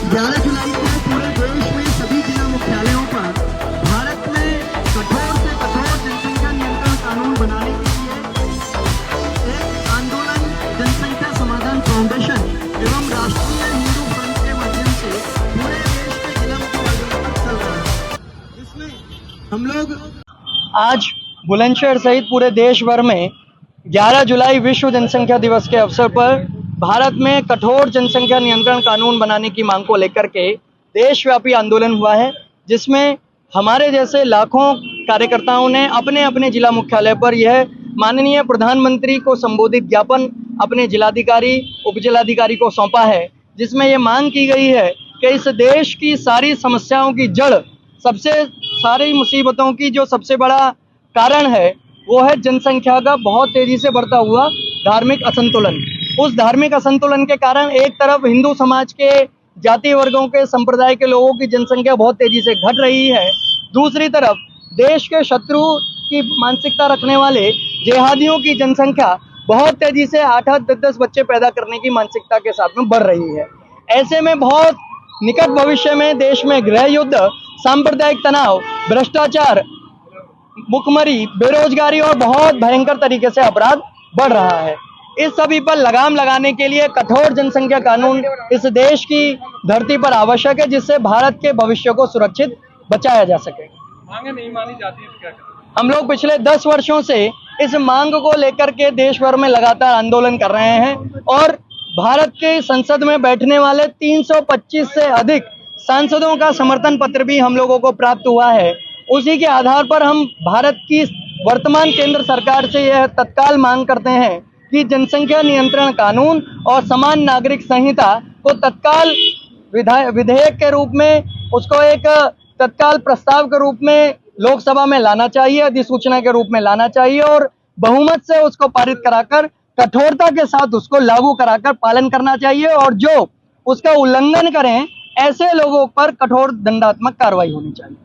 11 जुलाई को पूरे देश में सभी जिला मुख्यालयों पर भारत में कठोर से कठोर जनसंख्या नियंत्रण कानून बनाने के लिए एक आंदोलन जनसंख्या समाधान फाउंडेशन एवं राष्ट्रीय हिंदू फ्रंट के माध्यम से पूरे देश के जिला मुख्यालयों पर चल रहा है। इसमें हम लोग आज बुलंदशहर सहित पूरे देश भर में 11 जुलाई विश्व जनसंख्या दिवस के अवसर पर भारत में कठोर जनसंख्या नियंत्रण कानून बनाने की मांग को लेकर के देशव्यापी आंदोलन हुआ है, जिसमें हमारे जैसे लाखों कार्यकर्ताओं ने अपने अपने जिला मुख्यालय पर यह माननीय प्रधानमंत्री को संबोधित ज्ञापन अपने जिलाधिकारी उप जिलाधिकारी को सौंपा है, जिसमें यह मांग की गई है कि इस देश की सारी समस्याओं की जड़, सबसे सारी मुसीबतों की जो सबसे बड़ा कारण है वो है जनसंख्या का बहुत तेजी से बढ़ता हुआ धार्मिक असंतुलन। उस धार्मिक असंतुलन के कारण एक तरफ हिंदू समाज के जाति वर्गों के संप्रदाय के लोगों की जनसंख्या बहुत तेजी से घट रही है, दूसरी तरफ देश के शत्रु की मानसिकता रखने वाले जिहादियों की जनसंख्या बहुत तेजी से 8-8, 10-10 बच्चे पैदा करने की मानसिकता के साथ में बढ़ रही है। ऐसे में बहुत निकट भविष्य में देश में गृह युद्ध, सांप्रदायिक तनाव, भ्रष्टाचार, भुखमरी, बेरोजगारी और बहुत भयंकर तरीके से अपराध बढ़ रहा है। इस सभी पर लगाम लगाने के लिए कठोर जनसंख्या कानून इस देश की धरती पर आवश्यक है, जिससे भारत के भविष्य को सुरक्षित बचाया जा सके। मांगे नहीं मानी जाती है, क्या करें? हम लोग पिछले 10 वर्षों से इस मांग को लेकर के देश भर में लगातार आंदोलन कर रहे हैं और भारत के संसद में बैठने वाले 325 से अधिक सांसदों का समर्थन पत्र भी हम लोगों को प्राप्त हुआ है। उसी के आधार पर हम भारत की वर्तमान केंद्र सरकार से यह तत्काल मांग करते हैं कि जनसंख्या नियंत्रण कानून और समान नागरिक संहिता को तत्काल विधेयक के रूप में, उसको एक तत्काल प्रस्ताव के रूप में लोकसभा में लाना चाहिए, अधिसूचना के रूप में लाना चाहिए और बहुमत से उसको पारित कराकर कठोरता के साथ उसको लागू कराकर पालन करना चाहिए और जो उसका उल्लंघन करें ऐसे लोगों पर कठोर दंडात्मक कार्रवाई होनी चाहिए।